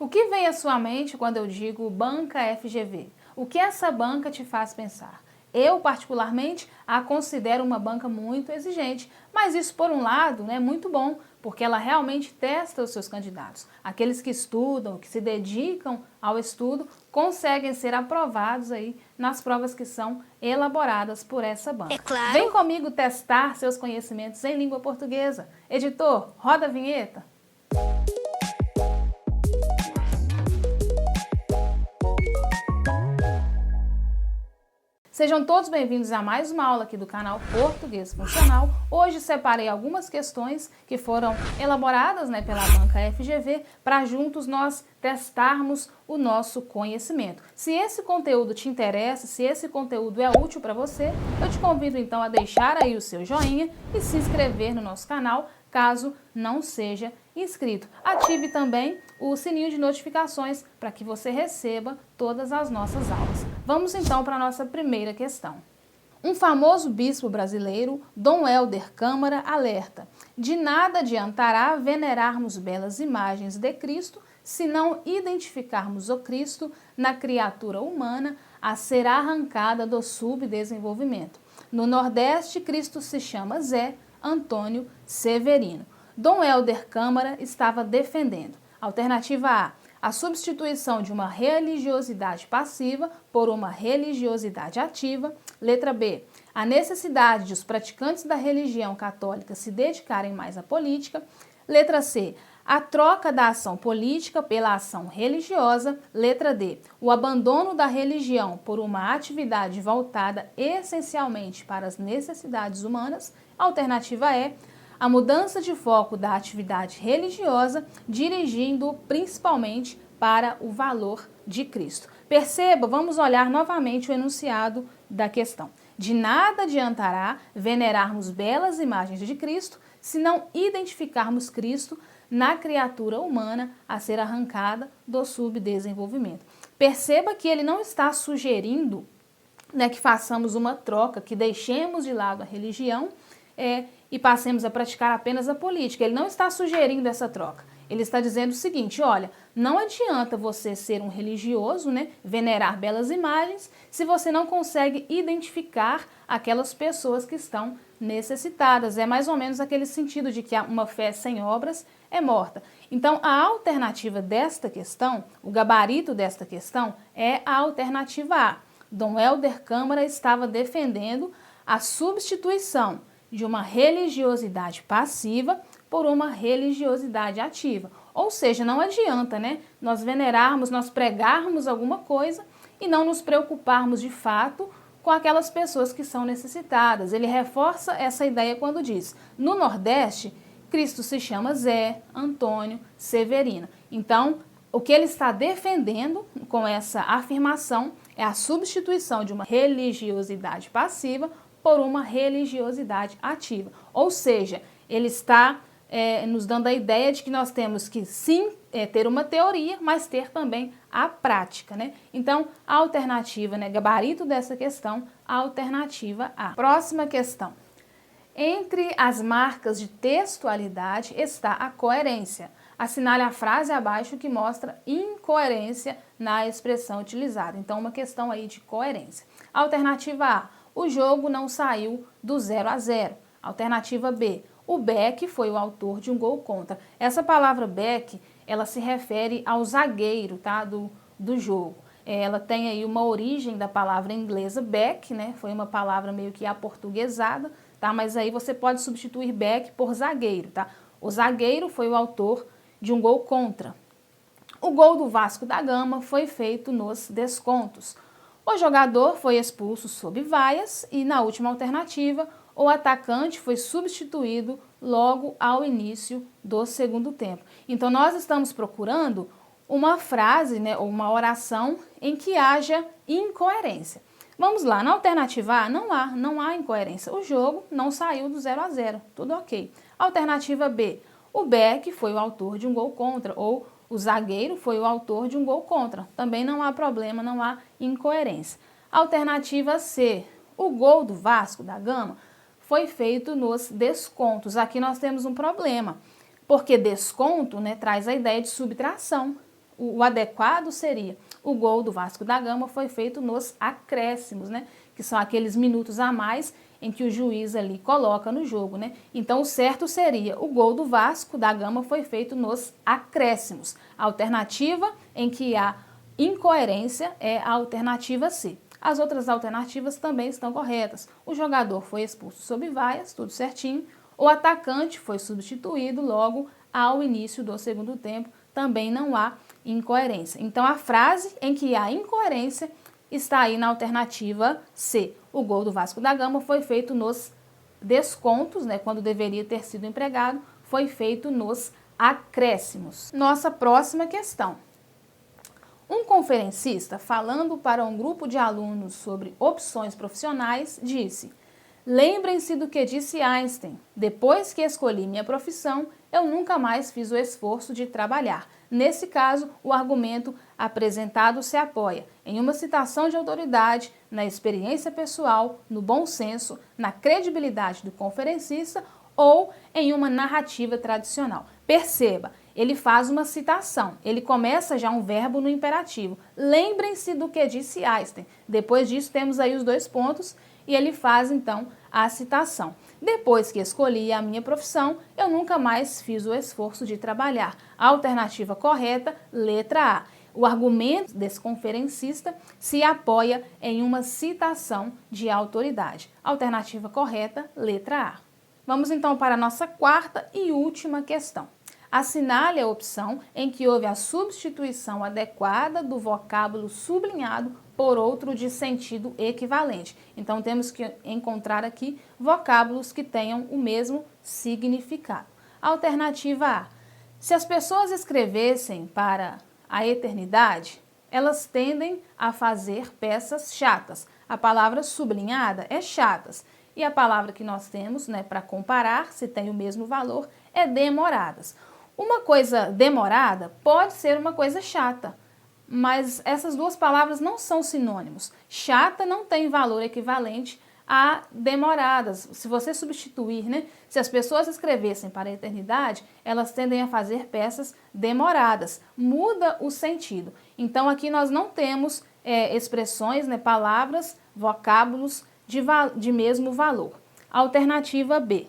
que vem à sua mente quando eu digo banca FGV? O que essa banca te faz pensar? Eu, particularmente, a considero uma banca muito exigente, mas isso, por um lado, é muito bom, porque ela realmente testa os seus candidatos. Aqueles que estudam, que se dedicam ao estudo, conseguem ser aprovados aí nas provas que são elaboradas por essa banca. É claro. Vem comigo testar seus conhecimentos em língua portuguesa. Editor, roda a vinheta. Sejam todos bem-vindos a mais uma aula aqui do canal Português Funcional. Hoje separei algumas questões que foram elaboradas pela banca FGV para juntos nós testarmos o nosso conhecimento. Se esse conteúdo te interessa, se esse conteúdo é útil para você, eu te convido então a deixar aí o seu joinha e se inscrever no nosso canal, caso não seja inscrito. Ative também o sininho de notificações para que você receba todas as nossas aulas. Vamos então para a nossa primeira questão. Um famoso bispo brasileiro, Dom Helder Câmara, alerta: de nada adiantará venerarmos belas imagens de Cristo se não identificarmos o Cristo na criatura humana a ser arrancada do subdesenvolvimento. No Nordeste, Cristo se chama Zé Antônio Severino. Dom Helder Câmara estava defendendo. Alternativa A substituição de uma religiosidade passiva por uma religiosidade ativa. Letra B, a necessidade de os praticantes da religião católica se dedicarem mais à política. Letra C, a troca da ação política pela ação religiosa. Letra D, o abandono da religião por uma atividade voltada essencialmente para as necessidades humanas. Alternativa E, a mudança de foco da atividade religiosa, dirigindo principalmente para o valor de Cristo. Perceba, vamos olhar novamente o enunciado da questão. De nada adiantará venerarmos belas imagens de Cristo se não identificarmos Cristo na criatura humana a ser arrancada do subdesenvolvimento. Perceba que ele não está sugerindo que façamos uma troca, que deixemos de lado a religião e passemos a praticar apenas a política. Ele não está sugerindo essa troca. Ele está dizendo o seguinte: olha, não adianta você ser um religioso, venerar belas imagens, se você não consegue identificar aquelas pessoas que estão necessitadas. É mais ou menos aquele sentido de que uma fé sem obras é morta. Então, a alternativa desta questão, o gabarito desta questão, é a alternativa A. Dom Helder Câmara estava defendendo a substituição de uma religiosidade passiva por uma religiosidade ativa. Ou seja, não adianta, nós venerarmos, nós pregarmos alguma coisa e não nos preocuparmos de fato com aquelas pessoas que são necessitadas. Ele reforça essa ideia quando diz: no Nordeste, Cristo se chama Zé Antônio Severino. Então, o que ele está defendendo com essa afirmação é a substituição de uma religiosidade passiva por uma religiosidade ativa. Ou seja, ele está nos dando a ideia de que nós temos que sim ter uma teoria, mas ter também a prática, Então, a alternativa, gabarito dessa questão, a alternativa A. Próxima questão. Entre as marcas de textualidade está a coerência. Assinale a frase abaixo que mostra incoerência na expressão utilizada. Então, uma questão aí de coerência. Alternativa A, o jogo não saiu do 0-0. Alternativa B, o Beck foi o autor de um gol contra. Essa palavra Beck, ela se refere ao zagueiro, do jogo. Ela tem aí uma origem da palavra inglesa Beck, foi uma palavra meio que aportuguesada, mas aí você pode substituir Beck por zagueiro, O zagueiro foi o autor de um gol contra. O gol do Vasco da Gama foi feito nos descontos. O jogador foi expulso sob vaias e, na última alternativa, o atacante foi substituído logo ao início do segundo tempo. Então, nós estamos procurando uma frase, ou uma oração em que haja incoerência. Vamos lá, na alternativa A, não há incoerência. O jogo não saiu do 0-0, tudo ok. Alternativa B, o Beck foi o autor de um gol contra, ou o zagueiro foi o autor de um gol contra. Também não há problema, não há incoerência. Alternativa C, o gol do Vasco da Gama foi feito nos descontos. Aqui nós temos um problema, porque desconto traz a ideia de subtração. o adequado seria: o gol do Vasco da Gama foi feito nos acréscimos, né? Que são aqueles minutos a mais em que o juiz ali coloca no jogo, né? Então o certo seria: o gol do Vasco da Gama foi feito nos acréscimos. A alternativa em que há incoerência é a alternativa C. As outras alternativas também estão corretas. O jogador foi expulso sob vaias, tudo certinho. O atacante foi substituído logo ao início do segundo tempo, também não há incoerência. Então a frase em que há incoerência está aí na alternativa C. O gol do Vasco da Gama foi feito nos descontos, né, quando deveria ter sido empregado, foi feito nos acréscimos. Nossa próxima questão. Um conferencista, falando para um grupo de alunos sobre opções profissionais, disse: lembrem-se do que disse Einstein. Depois que escolhi minha profissão, eu nunca mais fiz o esforço de trabalhar. Nesse caso, o argumento apresentado se apoia em uma citação de autoridade, na experiência pessoal, no bom senso, na credibilidade do conferencista ou em uma narrativa tradicional. Perceba, ele faz uma citação, ele começa já um verbo no imperativo. Lembrem-se do que disse Einstein. Depois disso, temos aí os dois pontos e ele faz então a citação. Depois que escolhi a minha profissão, eu nunca mais fiz o esforço de trabalhar. A alternativa correta, letra A. O argumento desse conferencista se apoia em uma citação de autoridade. Alternativa correta, letra A. Vamos então para a nossa quarta e última questão. Assinale a opção em que houve a substituição adequada do vocábulo sublinhado por outro de sentido equivalente. Então, temos que encontrar aqui vocábulos que tenham o mesmo significado. Alternativa A. Se as pessoas escrevessem para a eternidade, elas tendem a fazer peças chatas. A palavra sublinhada é chatas. E a palavra que nós temos, né, para comparar, se tem o mesmo valor, é demoradas. Uma coisa demorada pode ser uma coisa chata, mas essas duas palavras não são sinônimos. Chata não tem valor equivalente a demoradas. Se você substituir, né, se as pessoas escrevessem para a eternidade, elas tendem a fazer peças demoradas. Muda o sentido. Então aqui nós não temos expressões, né, palavras, vocábulos de mesmo valor. Alternativa B,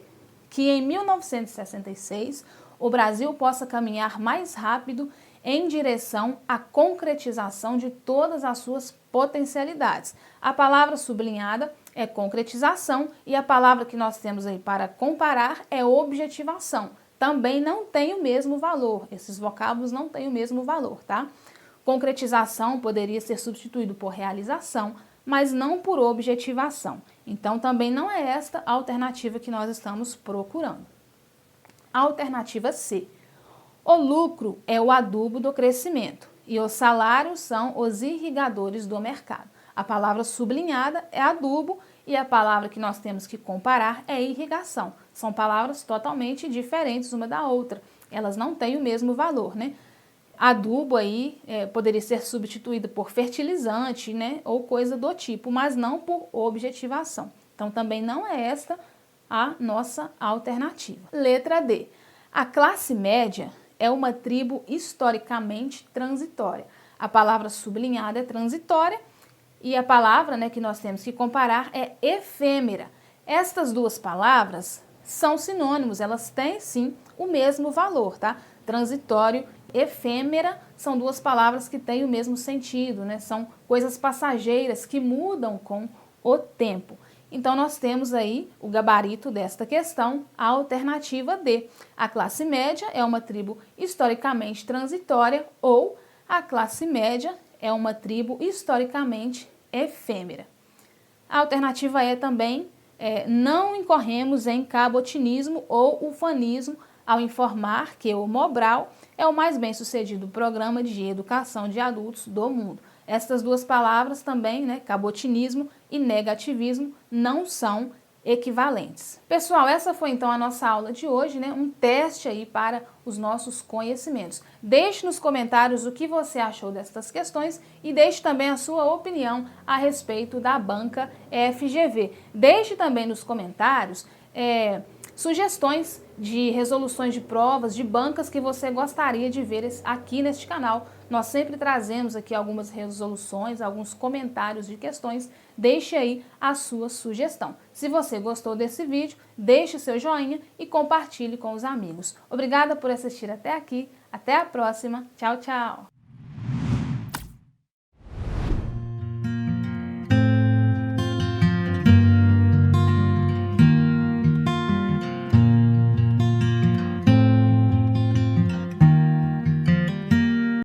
que em 1966 o Brasil possa caminhar mais rápido em direção à concretização de todas as suas potencialidades. A palavra sublinhada é concretização e a palavra que nós temos aí para comparar é objetivação. Também não tem o mesmo valor, esses vocábulos não têm o mesmo valor, tá? Concretização poderia ser substituído por realização, mas não por objetivação. Então, também não é esta a alternativa que nós estamos procurando. Alternativa C. O lucro é o adubo do crescimento e os salários são os irrigadores do mercado. A palavra sublinhada é adubo e a palavra que nós temos que comparar é irrigação. São palavras totalmente diferentes uma da outra. Elas não têm o mesmo valor, né? Adubo aí poderia ser substituído por fertilizante, né, ou coisa do tipo, mas não por objetivação. Então, também não é esta a nossa alternativa. Letra D. A classe média é uma tribo historicamente transitória. A palavra sublinhada é transitória e a palavra, né, que nós temos que comparar é efêmera. Estas duas palavras são sinônimos, elas têm sim o mesmo valor, tá? Transitório, efêmera são duas palavras que têm o mesmo sentido, né? São coisas passageiras que mudam com o tempo. Então, nós temos aí o gabarito desta questão, a alternativa D. A classe média é uma tribo historicamente transitória ou a classe média é uma tribo historicamente efêmera. A alternativa E também não incorremos em cabotinismo ou ufanismo ao informar que o Mobral é o mais bem-sucedido programa de educação de adultos do mundo. Estas duas palavras também, né, cabotinismo e negativismo, não são equivalentes. Pessoal, essa foi então a nossa aula de hoje, né, um teste aí para os nossos conhecimentos. Deixe nos comentários o que você achou destas questões e deixe também a sua opinião a respeito da banca FGV. Deixe também nos comentários sugestões de resoluções de provas, de bancas que você gostaria de ver aqui neste canal. Nós sempre trazemos aqui algumas resoluções, alguns comentários de questões. Deixe aí a sua sugestão. Se você gostou desse vídeo, deixe seu joinha e compartilhe com os amigos. Obrigada por assistir até aqui. Até a próxima. Tchau, tchau!